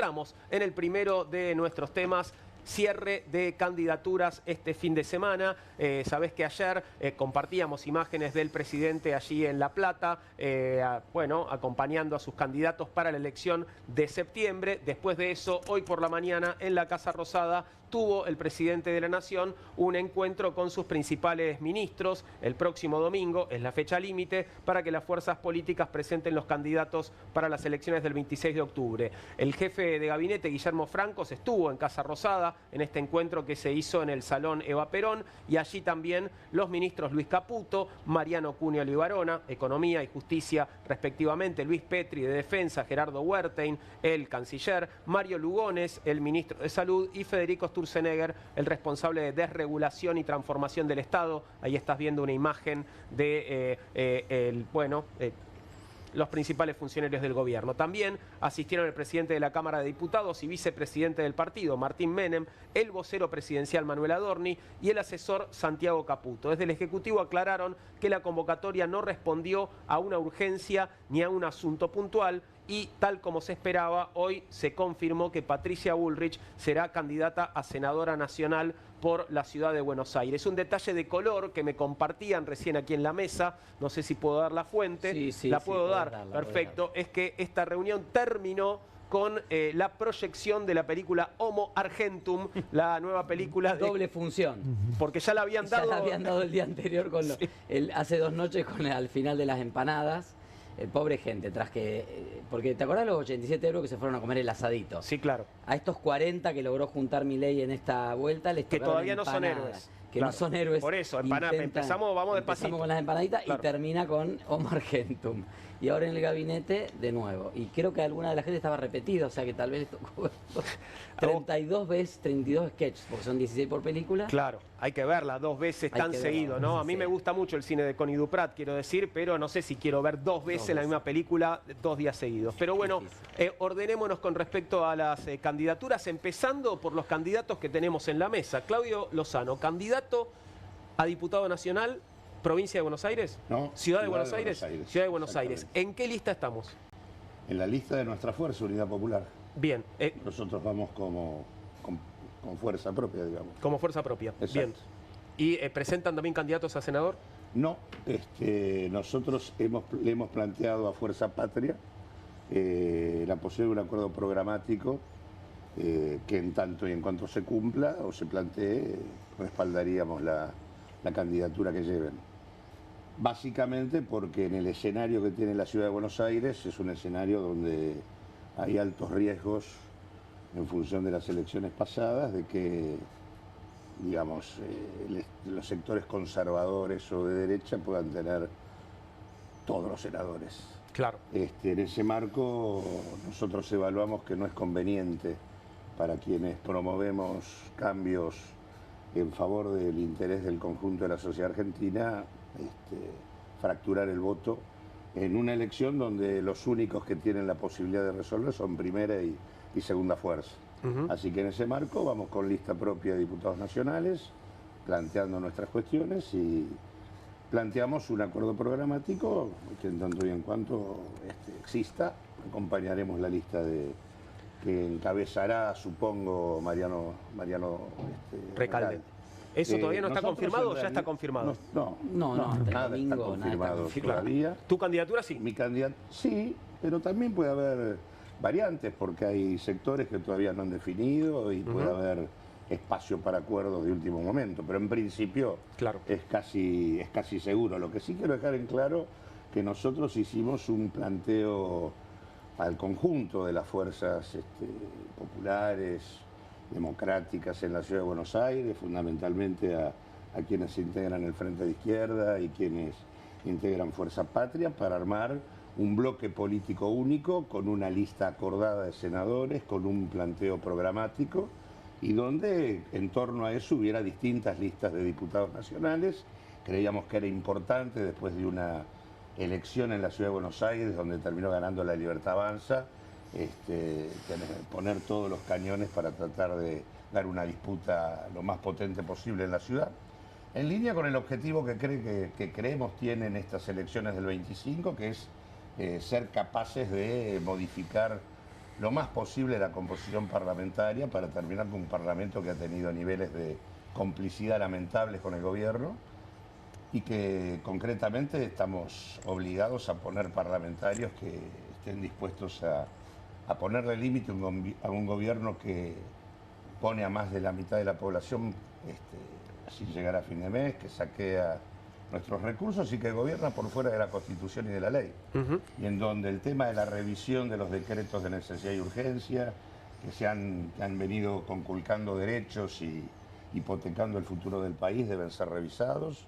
Entramos en el primero de nuestros temas. Cierre de candidaturas este fin de semana. Sabés que ayer compartíamos imágenes del presidente allí en La Plata, acompañando a sus candidatos para la elección de septiembre. Después de eso, hoy por la mañana en la Casa Rosada tuvo el presidente de la Nación un encuentro con sus principales ministros. El próximo domingo es la fecha límite para que las fuerzas políticas presenten los candidatos para las elecciones del 26 de octubre. El jefe de gabinete, Guillermo Francos, estuvo en Casa Rosada en este encuentro que se hizo en el Salón Eva Perón, y allí también los ministros Luis Caputo, Mariano Cunha Libarona, Economía y Justicia respectivamente, Luis Petri de Defensa, Gerardo Huertein, el canciller, Mario Lugones, el ministro de Salud, y Federico Sturzenegger, el responsable de desregulación y transformación del Estado. Ahí estás viendo una imagen de los principales funcionarios del gobierno. También asistieron el presidente de la Cámara de Diputados y vicepresidente del partido, Martín Menem, el vocero presidencial Manuel Adorni y el asesor Santiago Caputo. Desde el Ejecutivo aclararon que la convocatoria no respondió a una urgencia ni a un asunto puntual, y tal como se esperaba, hoy se confirmó que Patricia Bullrich será candidata a senadora nacional por la ciudad de Buenos Aires. Un detalle de color que me compartían recién aquí en la mesa, no sé si puedo dar la fuente, la puedo dar, perfecto, es que esta reunión terminó con la proyección de la película Homo Argentum, la nueva película de... Doble función. Porque ya la habían dado... Ya la habían dado el día anterior, hace 2 noches, al final de las empanadas. Pobre gente, porque ¿te acordás de los 87 euros que se fueron a comer el asadito? Sí, claro. A estos 40 que logró juntar Milei en esta vuelta, les que todavía no son héroes. Que no son héroes. Por eso, vamos despacito. Empezamos con las empanaditas, claro, y termina con Homo Argentum. Y ahora en el gabinete, de nuevo. Y creo que alguna de la gente estaba repetida, o sea que tal vez les tocó 32 veces, 32 sketches, porque son 16 por película. Claro, hay que verla 2 veces tan seguido, ¿no? A mí me gusta mucho el cine de Connie Duprat, quiero decir, pero no sé si quiero ver 2 veces la misma película 2 días seguidos. Pero bueno, ordenémonos con respecto a las candidaturas, empezando por los candidatos que tenemos en la mesa. Claudio Lozano, candidato a diputado nacional, provincia de Buenos Aires, no, Ciudad de Buenos Aires. Ciudad de Buenos Aires. ¿En qué lista estamos? En la lista de nuestra fuerza, Unidad Popular. Bien. Nosotros vamos con fuerza propia, digamos. Como fuerza propia. Exacto. Bien. ¿Y presentan también candidatos a senador? No, nosotros le hemos planteado a Fuerza Patria la posibilidad de un acuerdo programático que en tanto y en cuanto se cumpla o se plantee, respaldaríamos la candidatura que lleven. Básicamente porque en el escenario que tiene la Ciudad de Buenos Aires es un escenario donde hay altos riesgos en función de las elecciones pasadas de que, digamos, los sectores conservadores o de derecha puedan tener todos los senadores. Claro. En ese marco nosotros evaluamos que no es conveniente para quienes promovemos cambios en favor del interés del conjunto de la sociedad argentina, fracturar el voto en una elección donde los únicos que tienen la posibilidad de resolver son primera y segunda fuerza. Así que en ese marco vamos con lista propia de diputados nacionales, planteando nuestras cuestiones, y planteamos un acuerdo programático que en tanto y en cuanto exista, acompañaremos la lista que encabezará, supongo, Mariano Recalde. ¿Eso todavía no está confirmado o ya está confirmado? No, nada está confirmado todavía. ¿Tu candidatura sí? Mi candidatura sí, pero también puede haber variantes porque hay sectores que todavía no han definido y puede haber espacio para acuerdos de último momento, pero en principio es casi seguro. Lo que sí quiero dejar en claro que nosotros hicimos un planteo al conjunto de las fuerzas populares, democráticas en la Ciudad de Buenos Aires, fundamentalmente a quienes integran el Frente de Izquierda y quienes integran Fuerza Patria, para armar un bloque político único con una lista acordada de senadores, con un planteo programático, y donde en torno a eso hubiera distintas listas de diputados nacionales. Creíamos que era importante, después de una elección en la Ciudad de Buenos Aires, donde terminó ganando la Libertad Avanza, poner todos los cañones para tratar de dar una disputa lo más potente posible en la ciudad, en línea con el objetivo que creemos tienen estas elecciones del 25, que es ser capaces de modificar lo más posible la composición parlamentaria para terminar con un parlamento que ha tenido niveles de complicidad lamentables con el gobierno y que concretamente estamos obligados a poner parlamentarios que estén dispuestos a ponerle límite a un gobierno que pone a más de la mitad de la población sin llegar a fin de mes, que saquea nuestros recursos y que gobierna por fuera de la Constitución y de la ley. Y en donde el tema de la revisión de los decretos de necesidad y urgencia, que han venido conculcando derechos y hipotecando el futuro del país, deben ser revisados,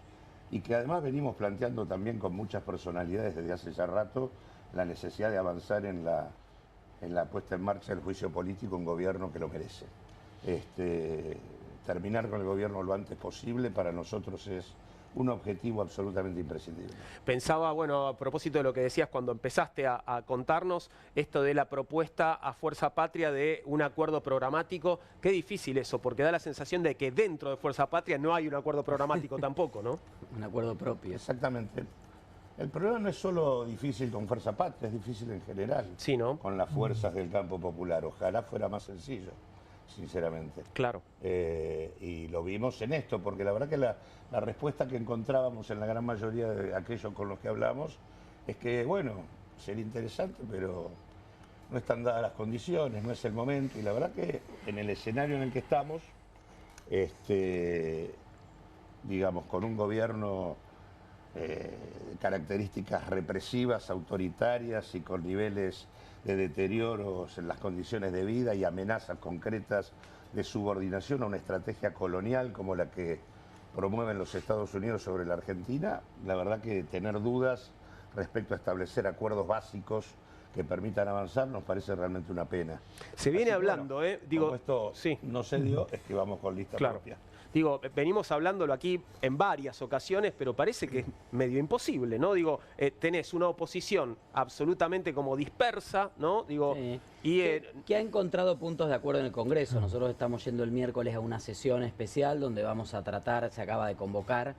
y que además venimos planteando también con muchas personalidades desde hace ya rato la necesidad de avanzar en la puesta en marcha del juicio político, un gobierno que lo merece. Terminar con el gobierno lo antes posible para nosotros es un objetivo absolutamente imprescindible. Pensaba, bueno, a propósito de lo que decías cuando empezaste a contarnos, esto de la propuesta a Fuerza Patria de un acuerdo programático. Qué difícil eso, porque da la sensación de que dentro de Fuerza Patria no hay un acuerdo programático tampoco, ¿no? Un acuerdo propio. Exactamente. El problema no es solo difícil con Fuerza Patria, es difícil en general. Sí, ¿no? Con las fuerzas del campo popular. Ojalá fuera más sencillo, sinceramente. Claro. Y lo vimos en esto, porque la verdad que la respuesta que encontrábamos en la gran mayoría de aquellos con los que hablamos es que, bueno, sería interesante, pero no están dadas las condiciones, no es el momento. Y la verdad que en el escenario en el que estamos, digamos, con un gobierno de características represivas, autoritarias y con niveles de deterioros en las condiciones de vida y amenazas concretas de subordinación a una estrategia colonial como la que promueven los Estados Unidos sobre la Argentina, la verdad que tener dudas respecto a establecer acuerdos básicos que permitan avanzar nos parece realmente una pena. Se viene hablando, bueno, digo, como esto sí. No se dio, es que vamos con lista propia. Digo, venimos hablándolo aquí en varias ocasiones, pero parece que es medio imposible, ¿no? Digo, tenés una oposición absolutamente como dispersa, ¿no? Digo, sí. Y que ha encontrado puntos de acuerdo en el Congreso. Nosotros estamos yendo el miércoles a una sesión especial donde vamos a tratar, se acaba de convocar,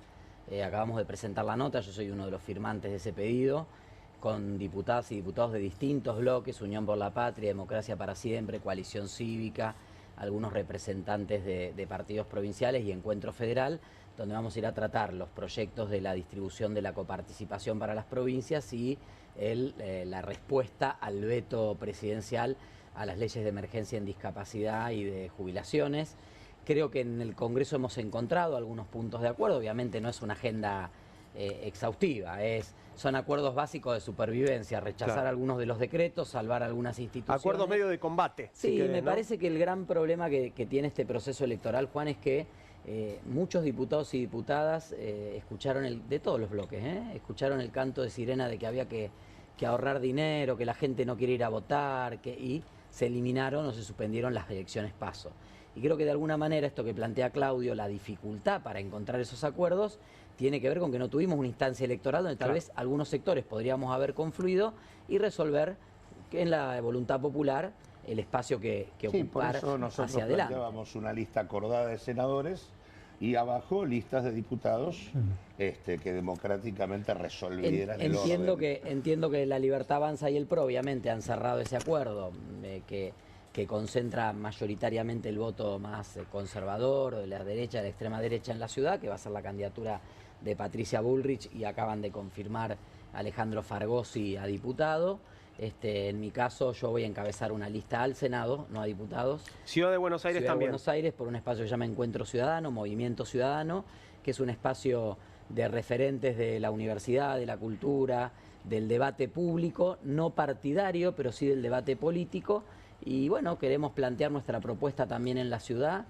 acabamos de presentar la nota, yo soy uno de los firmantes de ese pedido, con diputadas y diputados de distintos bloques, Unión por la Patria, Democracia para Siempre, Coalición Cívica, algunos representantes de partidos provinciales y Encuentro Federal, donde vamos a ir a tratar los proyectos de la distribución de la coparticipación para las provincias y la respuesta al veto presidencial a las leyes de emergencia en discapacidad y de jubilaciones. Creo que en el Congreso hemos encontrado algunos puntos de acuerdo, obviamente no es una agenda exhaustiva, son acuerdos básicos de supervivencia, rechazar algunos de los decretos, salvar algunas instituciones. Acuerdos medio de combate. Sí, me parece que el gran problema que tiene este proceso electoral, Juan, es que muchos diputados y diputadas escucharon, de todos los bloques, escucharon el canto de sirena de que había que ahorrar dinero, que la gente no quiere ir a votar, y se eliminaron o se suspendieron las elecciones PASO. Y creo que de alguna manera esto que plantea Claudio, la dificultad para encontrar esos acuerdos, tiene que ver con que no tuvimos una instancia electoral donde tal vez algunos sectores podríamos haber confluido y resolver que en la voluntad popular el espacio que ocupar por eso nosotros hacia adelante. Planteábamos una lista acordada de senadores y abajo listas de diputados que democráticamente resolvieran el orden. Entiendo que la Libertad Avanza y el PRO obviamente han cerrado ese acuerdo que concentra mayoritariamente el voto más conservador, de la derecha, de la extrema derecha en la ciudad, que va a ser la candidatura de Patricia Bullrich, y acaban de confirmar a Alejandro Fargosi a diputado. En mi caso, yo voy a encabezar una lista al Senado, no a diputados. Ciudad de Buenos Aires también. Ciudad de Buenos Aires, por un espacio que se llama Encuentro Ciudadano, Movimiento Ciudadano, que es un espacio de referentes de la universidad, de la cultura, del debate público, no partidario, pero sí del debate político. Y bueno, queremos plantear nuestra propuesta también en la ciudad,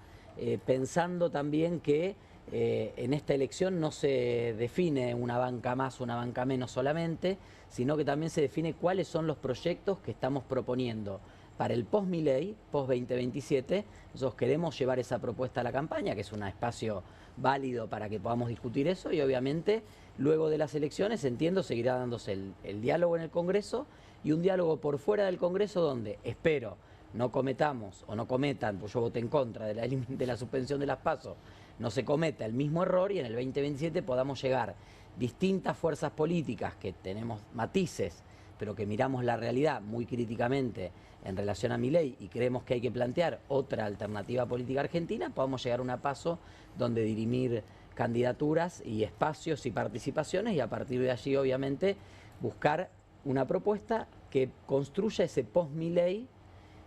pensando también que en esta elección no se define una banca más o una banca menos solamente, sino que también se define cuáles son los proyectos que estamos proponiendo para el post-Milei, post-2027. Nosotros queremos llevar esa propuesta a la campaña, que es un espacio válido para que podamos discutir eso, y obviamente luego de las elecciones, entiendo, seguirá dándose el diálogo en el Congreso y un diálogo por fuera del Congreso donde espero no cometamos o no cometan, pues yo voté en contra de la suspensión de las PASO, no se cometa el mismo error y en el 2027 podamos llegar distintas fuerzas políticas que tenemos matices, pero que miramos la realidad muy críticamente en relación a Milei y creemos que hay que plantear otra alternativa política argentina, podamos llegar a un paso donde dirimir candidaturas y espacios y participaciones y a partir de allí, obviamente, buscar una propuesta que construya ese post-Milei,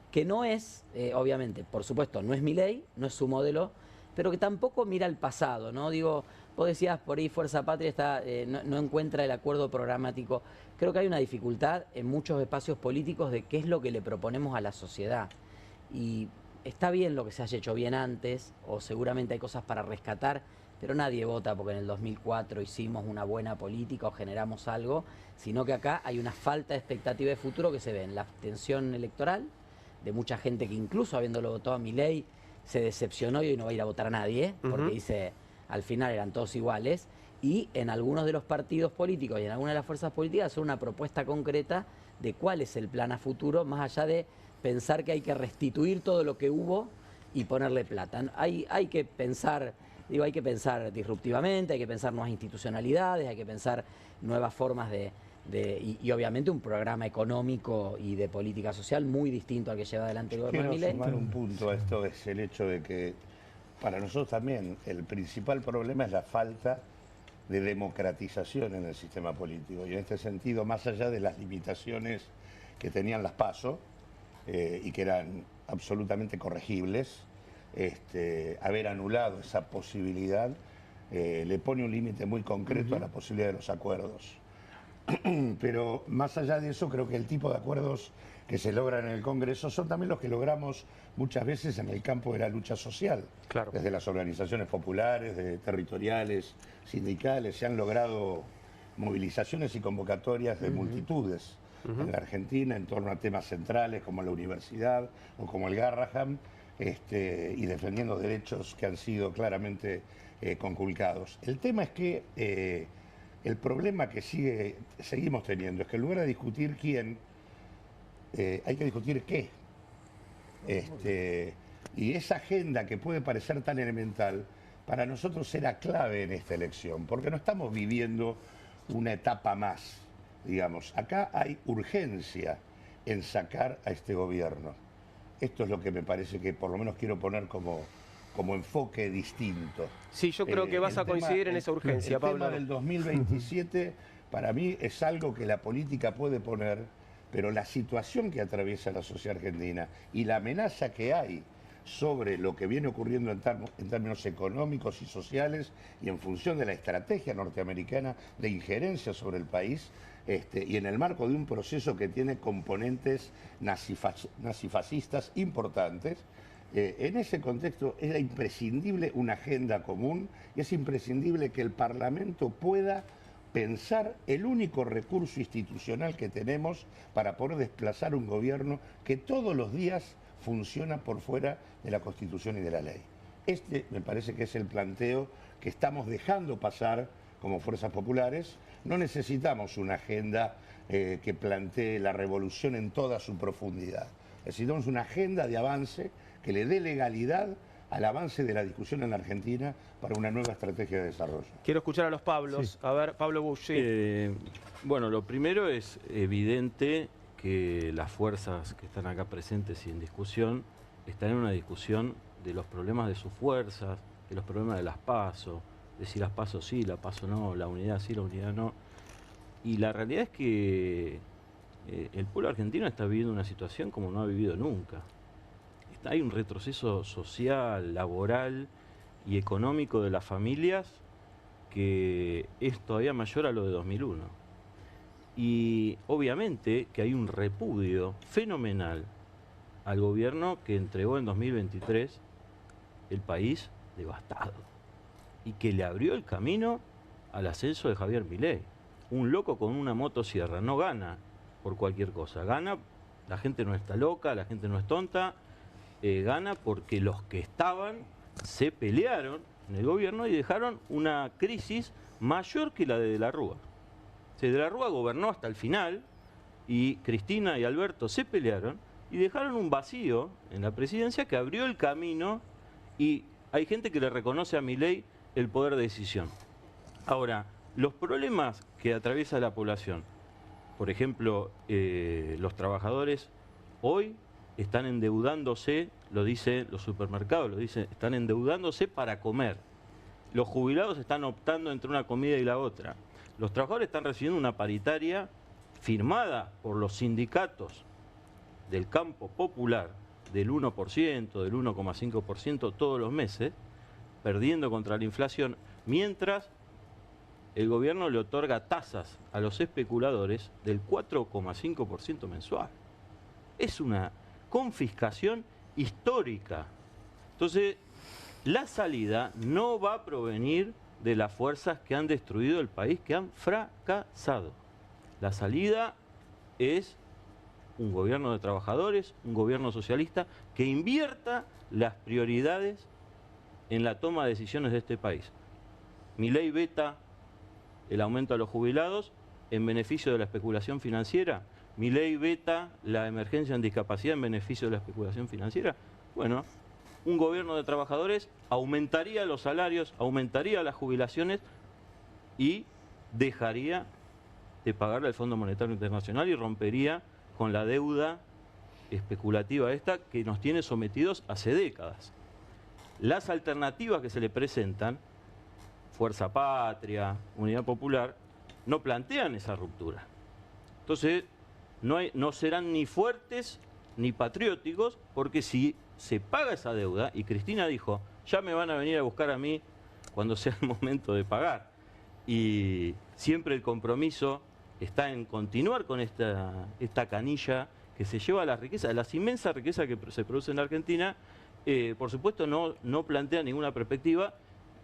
que no es, obviamente, por supuesto, no es Milei, no es su modelo, pero que tampoco mira al pasado, ¿no? Digo, vos decías, por ahí Fuerza Patria está, no encuentra el acuerdo programático. Creo que hay una dificultad en muchos espacios políticos de qué es lo que le proponemos a la sociedad. Y está bien lo que se haya hecho bien antes, o seguramente hay cosas para rescatar, pero nadie vota porque en el 2004 hicimos una buena política o generamos algo, sino que acá hay una falta de expectativa de futuro que se ve en la abstención electoral, de mucha gente que incluso habiéndolo votado a Milei, se decepcionó y hoy no va a ir a votar a nadie, porque dice, al final eran todos iguales, y en algunos de los partidos políticos y en algunas de las fuerzas políticas hacer una propuesta concreta de cuál es el plan a futuro, más allá de pensar que hay que restituir todo lo que hubo y ponerle plata. Hay que pensar, digo, hay que pensar disruptivamente, hay que pensar nuevas institucionalidades, hay que pensar nuevas formas y obviamente un programa económico y de política social muy distinto al que lleva adelante el gobierno de Milei. Quiero sumar un punto a esto, es el hecho de que para nosotros también el principal problema es la falta de democratización en el sistema político. Y en este sentido, más allá de las limitaciones que tenían las PASO y que eran absolutamente corregibles, haber anulado esa posibilidad le pone un límite muy concreto a la posibilidad de los acuerdos. Pero más allá de eso, creo que el tipo de acuerdos que se logran en el Congreso son también los que logramos muchas veces en el campo de la lucha social. Claro. Desde las organizaciones populares, territoriales, sindicales, se han logrado movilizaciones y convocatorias de multitudes en la Argentina en torno a temas centrales como la universidad o como el Garrahan, y defendiendo derechos que han sido claramente conculcados. El tema es que el problema que seguimos teniendo es que en lugar de discutir quién, hay que discutir qué. Y esa agenda que puede parecer tan elemental, para nosotros era clave en esta elección, porque no estamos viviendo una etapa más, digamos. Acá hay urgencia en sacar a este gobierno. Esto es lo que me parece que por lo menos quiero poner como enfoque distinto. Sí, yo creo que vas a coincidir en esa urgencia, Pablo. El tema del 2027 para mí es algo que la política puede poner, pero la situación que atraviesa la sociedad argentina y la amenaza que hay sobre lo que viene ocurriendo en términos económicos y sociales y en función de la estrategia norteamericana de injerencia sobre el país, y en el marco de un proceso que tiene componentes nazifascistas importantes. En ese contexto era imprescindible una agenda común y es imprescindible que el Parlamento pueda pensar el único recurso institucional que tenemos para poder desplazar un gobierno que todos los días funciona por fuera de la Constitución y de la ley. Este me parece que es el planteo que estamos dejando pasar como fuerzas populares. No necesitamos una agenda que plantee la revolución en toda su profundidad. Necesitamos una agenda de avance que le dé legalidad al avance de la discusión en la Argentina para una nueva estrategia de desarrollo. Quiero escuchar a los Pablos. Sí. A ver, Pablo Busch. Sí. Bueno, lo primero es evidente que las fuerzas que están acá presentes y en discusión están en una discusión de los problemas de sus fuerzas, de los problemas de las PASO, de si las PASO sí, la PASO no, la unidad sí, la unidad no. Y la realidad es que el pueblo argentino está viviendo una situación como no ha vivido nunca. Hay un retroceso social, laboral y económico de las familias que es todavía mayor a lo de 2001. Y obviamente que hay un repudio fenomenal al gobierno que entregó en 2023 el país devastado y que le abrió el camino al ascenso de Javier Milei. Un loco con una motosierra no gana por cualquier cosa, gana, la gente no está loca, la gente no es tonta, gana porque los que estaban se pelearon en el gobierno y dejaron una crisis mayor que la de la Rúa. De la Rúa gobernó hasta el final y Cristina y Alberto se pelearon y dejaron un vacío en la presidencia que abrió el camino y hay gente que le reconoce a Milei el poder de decisión. Ahora, los problemas que atraviesa la población por ejemplo, los trabajadores hoy están endeudándose, lo dicen los supermercados, lo dicen, están endeudándose para comer. Los jubilados están optando entre una comida y la otra. Los trabajadores están recibiendo una paritaria firmada por los sindicatos del campo popular del 1%, del 1,5% todos los meses, perdiendo contra la inflación, mientras el gobierno le otorga tasas a los especuladores del 4,5% mensual. Es una confiscación histórica. Entonces, la salida no va a provenir de las fuerzas que han destruido el país, que han fracasado. La salida es un gobierno de trabajadores, un gobierno socialista, que invierta las prioridades en la toma de decisiones de este país. Milei veta el aumento a los jubilados en beneficio de la especulación financiera. Milei veta la emergencia en discapacidad en beneficio de la especulación financiera. Bueno, un gobierno de trabajadores aumentaría los salarios, aumentaría las jubilaciones y dejaría de pagarle al Fondo Monetario Internacional y rompería con la deuda especulativa esta que nos tiene sometidos hace décadas. Las alternativas que se le presentan, Fuerza Patria, Unidad Popular, no plantean esa ruptura. Entonces, no serán ni fuertes ni patrióticos, porque si se paga esa deuda, y Cristina dijo, ya me van a venir a buscar a mí cuando sea el momento de pagar, y siempre el compromiso está en continuar con esta canilla que se lleva a las riquezas, las inmensas riquezas que se producen en la Argentina, por supuesto no plantea ninguna perspectiva,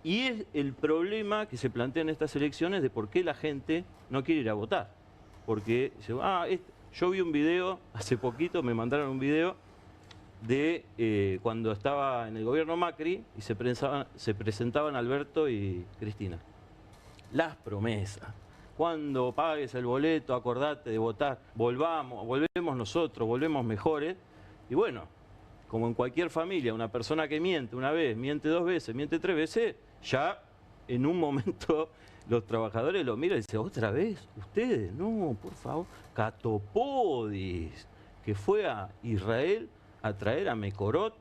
y es el problema que se plantea en estas elecciones de por qué la gente no quiere ir a votar. Porque yo vi un video, hace poquito me mandaron un video de cuando estaba en el gobierno Macri y se presentaban Alberto y Cristina. Las promesas. Cuando pagues el boleto, acordate de votar, volvemos nosotros, volvemos mejores. Y bueno, como en cualquier familia, una persona que miente una vez, miente 2 veces, miente 3 veces, ya en un momento los trabajadores lo miran y dicen, ¿otra vez? ¿Ustedes? No, por favor. Catopodis, que fue a Israel a traer a Mekorot,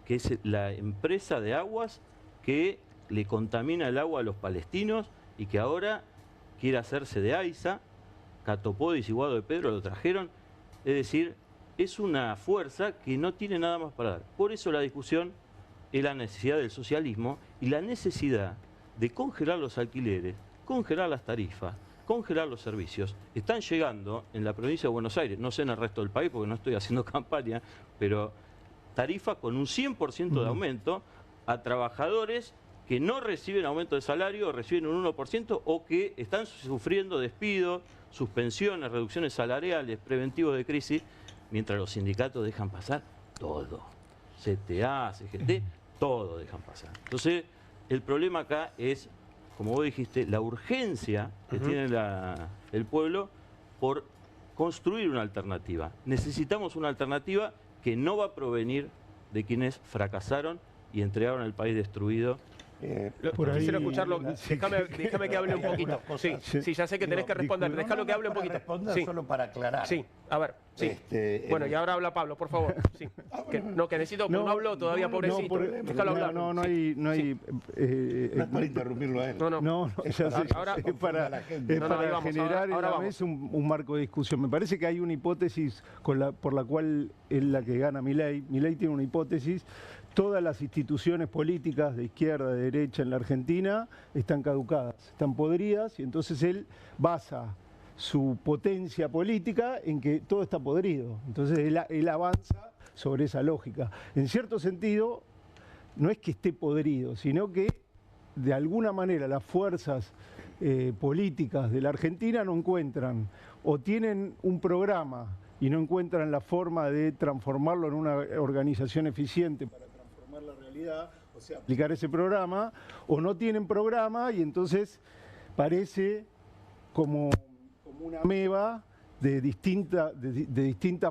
que es la empresa de aguas que le contamina el agua a los palestinos y que ahora quiere hacerse de AISA. Catopodis y Guado de Pedro lo trajeron. Es decir, es una fuerza que no tiene nada más para dar. Por eso la discusión es la necesidad del socialismo y la necesidad de congelar los alquileres, congelar las tarifas, congelar los servicios. Están llegando en la provincia de Buenos Aires, no sé en el resto del país porque no estoy haciendo campaña, pero tarifas con un 100% de aumento a trabajadores que no reciben aumento de salario, o reciben un 1%, o que están sufriendo despidos, suspensiones, reducciones salariales, preventivos de crisis, mientras los sindicatos dejan pasar todo. CTA, CGT, todo dejan pasar. Entonces, el problema acá es, como vos dijiste, la urgencia que tiene el pueblo por construir una alternativa. Necesitamos una alternativa que no va a provenir de quienes fracasaron y entregaron el país destruido. Quisiera escucharlo. Déjame que hable un poquito. Sí, ya sé que tenés que responder. Déjalo que hable un poquito. Sí. Solo para aclarar. Sí, a ver. Sí. Bueno, y ahora habla Pablo, por favor. Sí. Que necesito, no habló todavía, pobrecito. Déjalo hablar. No es para interrumpirlo a él. No, ya sé. Ahora, es para generar a la vez un marco de discusión. Me parece que hay una hipótesis por la cual es la que gana Milei. Milei tiene una hipótesis. Todas las instituciones políticas de izquierda, de derecha en la Argentina están caducadas, están podridas, y entonces él basa su potencia política en que todo está podrido. Entonces él avanza sobre esa lógica. En cierto sentido, no es que esté podrido, sino que de alguna manera las fuerzas políticas de la Argentina no encuentran, o tienen un programa y no encuentran la forma de transformarlo en una organización eficiente para transformar la realidad, o sea, aplicar ese programa, o no tienen programa y entonces parece como una ameba de distintas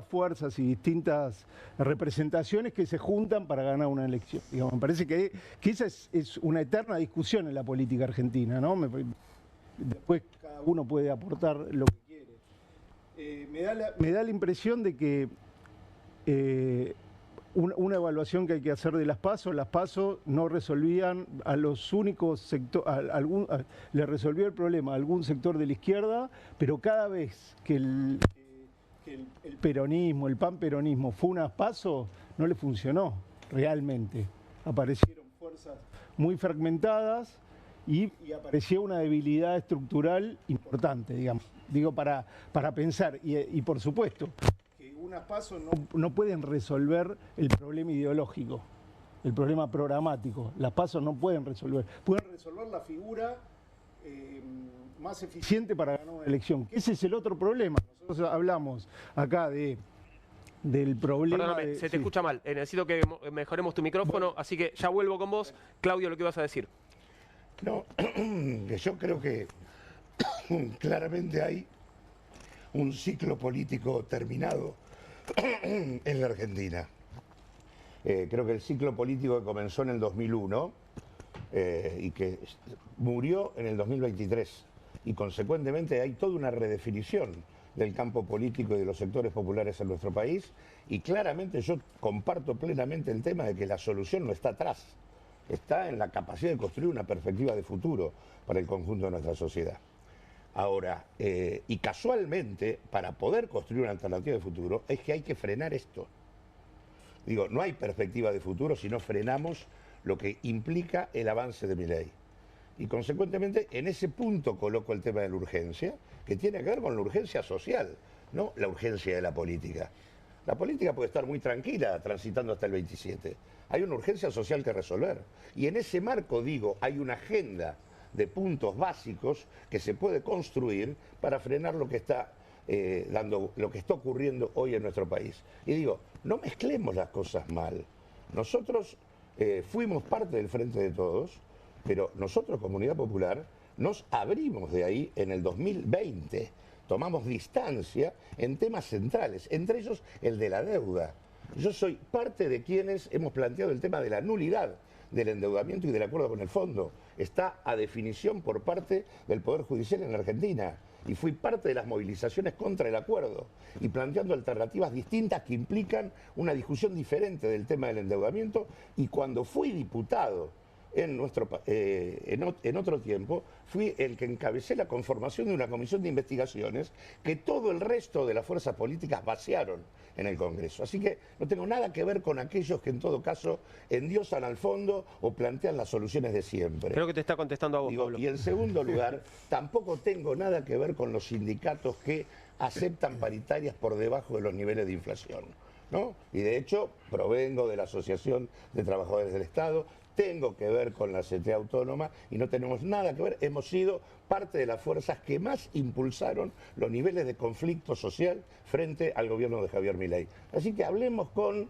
fuerzas y distintas representaciones que se juntan para ganar una elección. Digamos, me parece que esa es una eterna discusión en la política argentina, ¿no? Después cada uno puede aportar lo que quiere. Me da la impresión de que una evaluación que hay que hacer de las PASO no resolvían a los únicos sectores, le resolvió el problema a algún sector de la izquierda, pero cada vez que el peronismo, el panperonismo fue una PASO, no le funcionó realmente. Aparecieron fuerzas muy fragmentadas y apareció una debilidad estructural importante, digamos. Digo, para pensar, y por supuesto, que unas PASO no pueden resolver el problema ideológico, el problema programático. Las PASO no pueden resolver. Pueden resolver la figura más eficiente para ganar una elección. Ese es el otro problema. Nosotros hablamos acá del problema. Perdóname, se te escucha mal. Necesito que mejoremos tu micrófono, así que ya vuelvo con vos. Claudio, lo que ibas a decir. No, que yo creo que claramente hay un ciclo político terminado en la Argentina. Creo que el ciclo político que comenzó en el 2001 y que murió en el 2023 y consecuentemente hay toda una redefinición del campo político y de los sectores populares en nuestro país y claramente yo comparto plenamente el tema de que la solución no está atrás, está en la capacidad de construir una perspectiva de futuro para el conjunto de nuestra sociedad. Ahora, y casualmente, para poder construir una alternativa de futuro, es que hay que frenar esto. Digo, no hay perspectiva de futuro si no frenamos lo que implica el avance de Milei. Y consecuentemente, en ese punto coloco el tema de la urgencia, que tiene que ver con la urgencia social, no la urgencia de la política. La política puede estar muy tranquila transitando hasta el 27. Hay una urgencia social que resolver. Y en ese marco, digo, hay una agenda de puntos básicos que se puede construir para frenar lo que está lo que está ocurriendo hoy en nuestro país. Y digo, no mezclemos las cosas mal. Nosotros fuimos parte del Frente de Todos, pero nosotros, Comunidad Popular, nos abrimos de ahí en el 2020. Tomamos distancia en temas centrales, entre ellos el de la deuda. Yo soy parte de quienes hemos planteado el tema de la nulidad del endeudamiento y del acuerdo con el fondo. Está a definición por parte del Poder Judicial en la Argentina. Y fui parte de las movilizaciones contra el acuerdo y planteando alternativas distintas que implican una discusión diferente del tema del endeudamiento. Y cuando fui diputado en otro tiempo, fui el que encabecé la conformación de una comisión de investigaciones que todo el resto de las fuerzas políticas vaciaron en el Congreso. Así que no tengo nada que ver con aquellos que en todo caso endiosan al fondo o plantean las soluciones de siempre. Creo que te está contestando a vos, Pablo. Y en segundo lugar, tampoco tengo nada que ver con los sindicatos que aceptan paritarias por debajo de los niveles de inflación, ¿no? Y de hecho, provengo de la Asociación de Trabajadores del Estado, tengo que ver con la CTA Autónoma y no tenemos nada que ver. Hemos sido parte de las fuerzas que más impulsaron los niveles de conflicto social frente al gobierno de Javier Milei. Así que hablemos con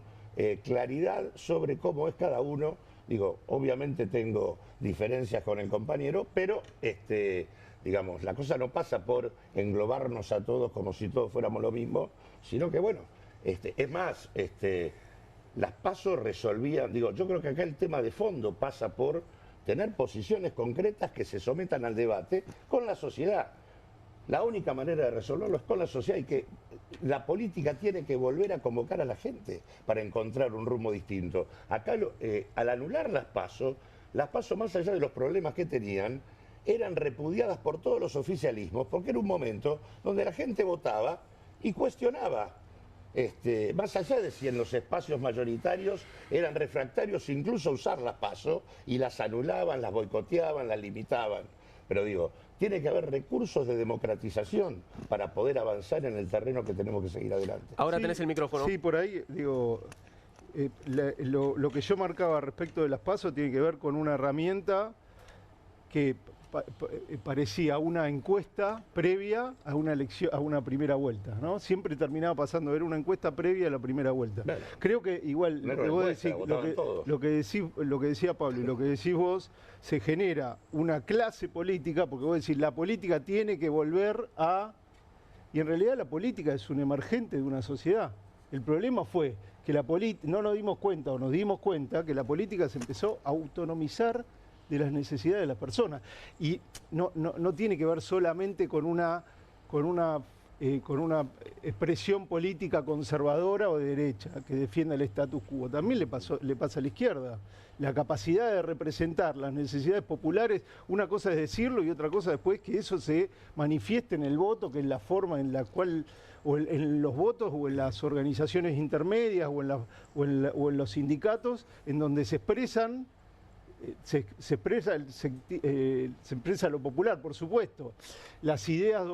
claridad sobre cómo es cada uno. Digo, obviamente tengo diferencias con el compañero, pero digamos, la cosa no pasa por englobarnos a todos como si todos fuéramos lo mismo, sino que bueno, es más, las PASO resolvían, digo, yo creo que acá el tema de fondo pasa por tener posiciones concretas que se sometan al debate con la sociedad. La única manera de resolverlo es con la sociedad y que la política tiene que volver a convocar a la gente para encontrar un rumbo distinto. Acá, al anular las PASO más allá de los problemas que tenían, eran repudiadas por todos los oficialismos porque era un momento donde la gente votaba y cuestionaba. Más allá de si en los espacios mayoritarios eran refractarios incluso a usar las PASO y las anulaban, las boicoteaban, las limitaban. Pero digo, tiene que haber recursos de democratización para poder avanzar en el terreno que tenemos que seguir adelante. Ahora sí, tenés el micrófono. Sí, por ahí, digo, lo que yo marcaba respecto de las PASO tiene que ver con una herramienta que parecía una encuesta previa a una elección, a una primera vuelta, ¿no? Siempre terminaba pasando, era una encuesta previa a la primera vuelta. Claro. Creo que igual lo que decía Pablo y lo que decís vos, se genera una clase política, porque vos decís, la política tiene que volver a... Y en realidad la política es un emergente de una sociedad. El problema fue que no nos dimos cuenta, o nos dimos cuenta, que la política se empezó a autonomizar de las necesidades de las personas. Y no tiene que ver solamente con una con una expresión política conservadora o de derecha, que defienda el status quo. También le pasa a la izquierda. La capacidad de representar las necesidades populares, una cosa es decirlo y otra cosa después que eso se manifieste en el voto, que es la forma en la cual, o en los votos, o en las organizaciones intermedias, o en los sindicatos, en donde se expresan. Se expresa lo popular, por supuesto. Las ideas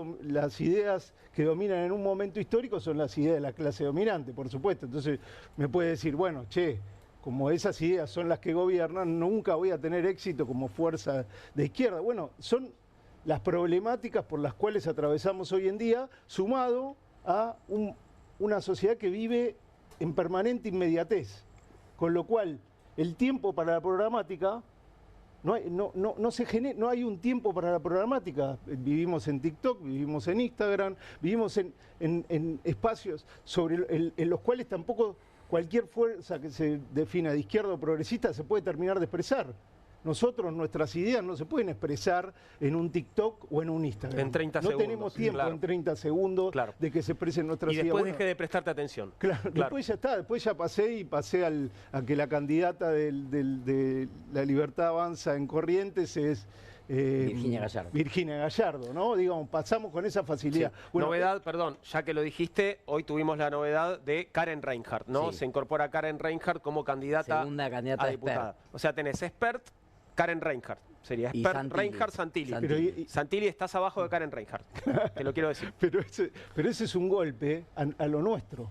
que dominan en un momento histórico son las ideas de la clase dominante, por supuesto. Entonces me puede decir, bueno, che, como esas ideas son las que gobiernan, nunca voy a tener éxito como fuerza de izquierda. Bueno, son las problemáticas por las cuales atravesamos hoy en día, sumado a una sociedad que vive en permanente inmediatez, con lo cual el tiempo para la programática, no hay un tiempo para la programática. Vivimos en TikTok, vivimos en Instagram, vivimos en espacios en los cuales tampoco cualquier fuerza que se defina de izquierda o progresista se puede terminar de expresar. Nosotros, nuestras ideas no se pueden expresar en un TikTok o en un Instagram. En 30 segundos. No tenemos tiempo en 30 segundos de que se expresen nuestras ideas. Y después dejé de prestarte atención. Claro, después ya está, después ya pasé a que la candidata de La Libertad Avanza en Corrientes es... Virginia Gallardo. Virginia Gallardo, ¿no? Digamos, pasamos con esa facilidad. Sí. Bueno, novedad, perdón, ya que lo dijiste, hoy tuvimos la novedad de Karen Reinhardt, ¿no? Sí. Se incorpora Karen Reinhardt como candidata segunda candidata a diputada. O sea, tenés Expert, Karen Reinhardt. Sería Expert, Santilli. Reinhardt, Santilli. Santilli. Santilli estás abajo de Karen Reinhardt, te lo quiero decir. Pero ese es un golpe a lo nuestro,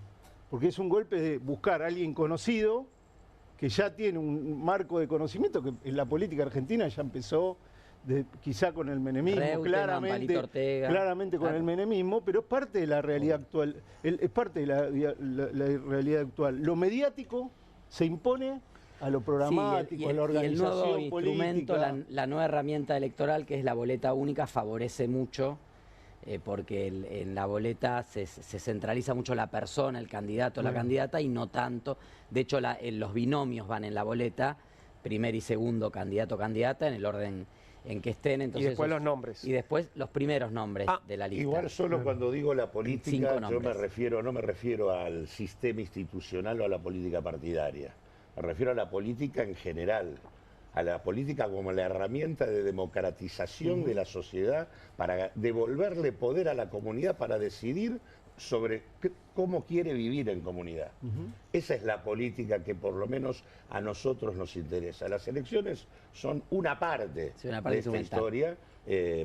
porque es un golpe de buscar a alguien conocido que ya tiene un marco de conocimiento que en la política argentina ya empezó quizá con el menemismo, claramente con el menemismo, pero es parte de la realidad actual. Es parte de la realidad actual. Lo mediático se impone a lo programático, a la organización y el nuevo política. instrumento, la nueva herramienta electoral, que es la boleta única, favorece mucho, porque en la boleta se centraliza mucho la persona, el candidato, la candidata, y no tanto. De hecho, los binomios van en la boleta, primer y segundo candidato o candidata, en el orden en que estén. Entonces, y después los nombres. Y después los primeros nombres de la lista. Igual solo cuando digo la política, yo no me refiero al sistema institucional o a la política partidaria. Me refiero a la política en general, a la política como la herramienta de democratización de la sociedad para devolverle poder a la comunidad para decidir sobre cómo quiere vivir en comunidad. Esa es la política que por lo menos a nosotros nos interesa. Las elecciones son una parte, de esta historia.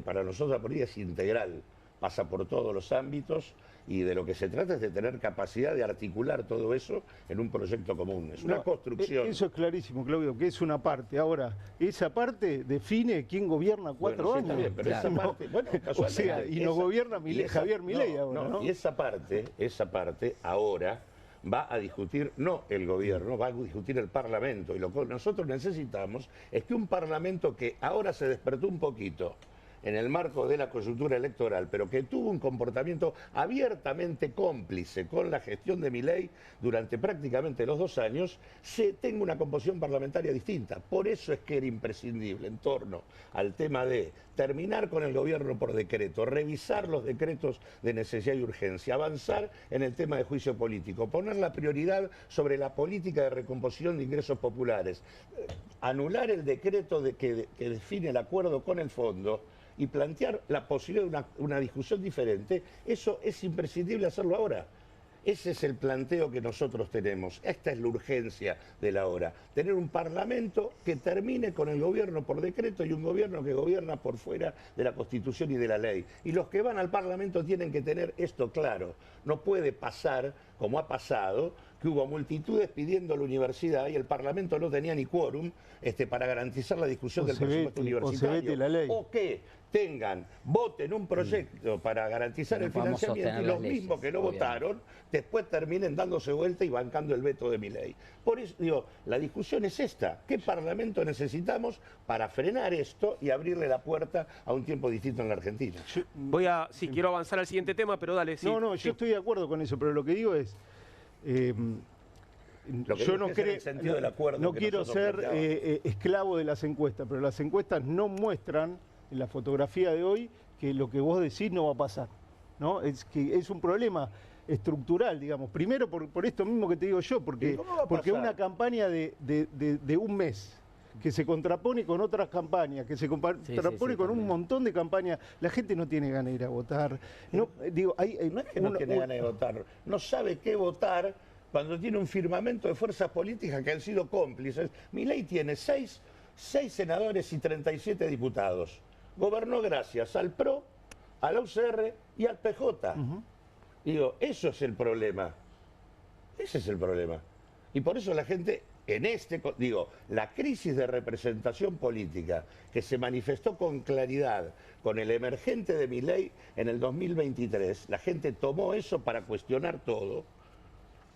Para nosotros la política es integral, pasa por todos los ámbitos y de lo que se trata es de tener capacidad de articular todo eso en un proyecto común. Es una construcción. Eso es clarísimo, Claudio, que es una parte. Ahora, esa parte define quién gobierna 4 años. Bien, pero esa parte, o sea, y nos gobierna Javier Milei ahora, ¿no? Y esa parte ahora va a discutir no el gobierno, va a discutir el Parlamento. Y lo que nosotros necesitamos es que un Parlamento que ahora se despertó un poquito en el marco de la coyuntura electoral, pero que tuvo un comportamiento abiertamente cómplice con la gestión de Milei durante prácticamente los 2 años, se tenga una composición parlamentaria distinta. Por eso es que era imprescindible en torno al tema de terminar con el gobierno por decreto, revisar los decretos de necesidad y urgencia, avanzar en el tema de juicio político, poner la prioridad sobre la política de recomposición de ingresos populares, anular el decreto que define el acuerdo con el fondo y plantear la posibilidad de una discusión diferente. Eso es imprescindible hacerlo ahora. Ese es el planteo que nosotros tenemos. Esta es la urgencia de la hora. Tener un Parlamento que termine con el gobierno por decreto y un gobierno que gobierna por fuera de la Constitución y de la ley. Y los que van al Parlamento tienen que tener esto claro. No puede pasar, como ha pasado, que hubo multitudes pidiendo a la universidad y el Parlamento no tenía ni quórum para garantizar la discusión del presupuesto universitario. O que voten un proyecto para garantizar el financiamiento y los mismos que no votaron, después terminen dándose vuelta y bancando el veto de Milei. Por eso digo, la discusión es esta. ¿Qué Parlamento necesitamos para frenar esto y abrirle la puerta a un tiempo distinto en la Argentina? Quiero avanzar al siguiente tema, pero dale. Sí, yo estoy de acuerdo con eso, pero lo que digo es... yo no quiero ser esclavo de las encuestas, pero las encuestas no muestran en la fotografía de hoy que lo que vos decís no va a pasar. ¿no? Es que es un problema estructural, digamos. Primero por esto mismo que te digo yo, porque una campaña de un mes que se contrapone con otras campañas, que se contrapone con un montón de campañas, la gente no tiene ganas de ir a votar. No, digo, no es que no tiene ganas de votar, no sabe qué votar cuando tiene un firmamento de fuerzas políticas que han sido cómplices. Milei tiene 6 senadores y 37 diputados. Gobernó gracias al PRO, a la UCR y al PJ. Digo, eso es el problema. Ese es el problema. Y por eso la gente, la crisis de representación política que se manifestó con claridad con el emergente de Milei en el 2023, la gente tomó eso para cuestionar todo.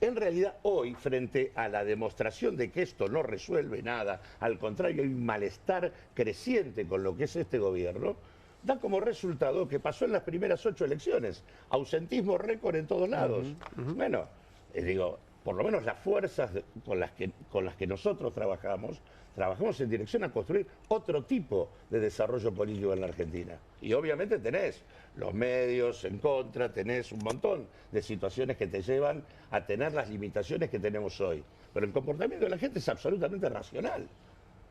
En realidad, hoy, frente a la demostración de que esto no resuelve nada, al contrario, hay un malestar creciente con lo que es este gobierno, da como resultado que pasó en las primeras 8 elecciones. Ausentismo récord en todos lados. Bueno, por lo menos las fuerzas con las que nosotros trabajamos en dirección a construir otro tipo de desarrollo político en la Argentina. Y obviamente tenés los medios en contra, tenés un montón de situaciones que te llevan a tener las limitaciones que tenemos hoy. Pero el comportamiento de la gente es absolutamente racional.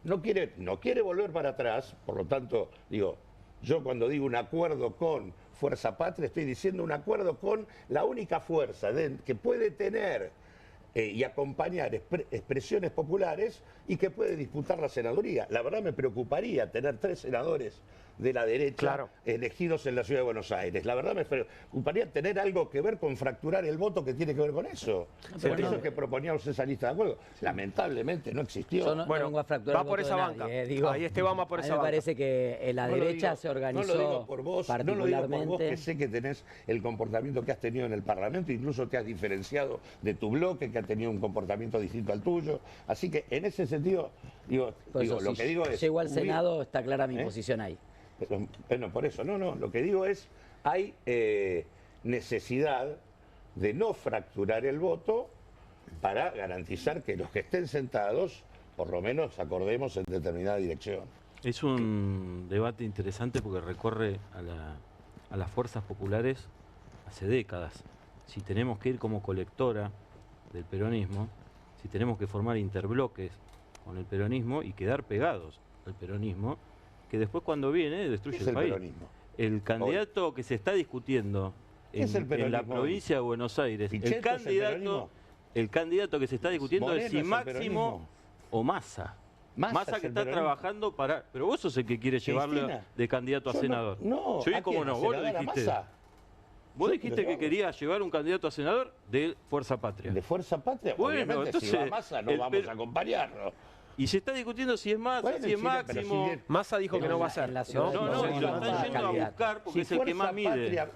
No quiere volver para atrás, por lo tanto, yo cuando digo un acuerdo con Fuerza Patria, estoy diciendo un acuerdo con la única fuerza que puede tener y acompañar expresiones populares y que puede disputar la senaduría. La verdad me preocuparía tener 3 senadores de la derecha elegidos en la Ciudad de Buenos Aires. La verdad me preocuparía tener algo que ver con fracturar el voto que tiene que ver con eso. Por eso es que proponíamos esa lista de acuerdos. Lamentablemente no existió. Yo no vengo a fracturar va por esa banca. Ahí vamos por esa banca. Me parece que la derecha se organizó no lo digo por vos, particularmente. No lo digo por vos, que sé que tenés el comportamiento que has tenido en el Parlamento, incluso te has diferenciado de tu bloque, que ha tenido un comportamiento distinto al tuyo. Así que en ese sentido, lo que digo es... Llego al Senado, está clara mi posición ahí. Bueno, por eso, lo que digo es, hay necesidad de no fracturar el voto para garantizar que los que estén sentados, por lo menos acordemos en determinada dirección. Es un debate interesante porque recorre a las fuerzas populares hace décadas. Si tenemos que ir como colectora del peronismo, si tenemos que formar interbloques con el peronismo y quedar pegados al peronismo, que después cuando viene destruye el país. Peronismo? El candidato que se está discutiendo en la provincia de Buenos Aires, el candidato que se está discutiendo es si Máximo o Massa. Massa que está trabajando para... Pero vos sos el que quiere llevarlo de candidato a senador. No, ¿cómo no? Vos lo dijiste. Vos dijiste que querías llevar un candidato a senador de Fuerza Patria. ¿De Fuerza Patria? Bueno, obviamente, entonces, si va Massa no vamos a acompañarlo. Y se está discutiendo si es Massa, si es Máximo. Massa dijo que no va a ser. No, y lo están yendo a buscar porque es el que más mide.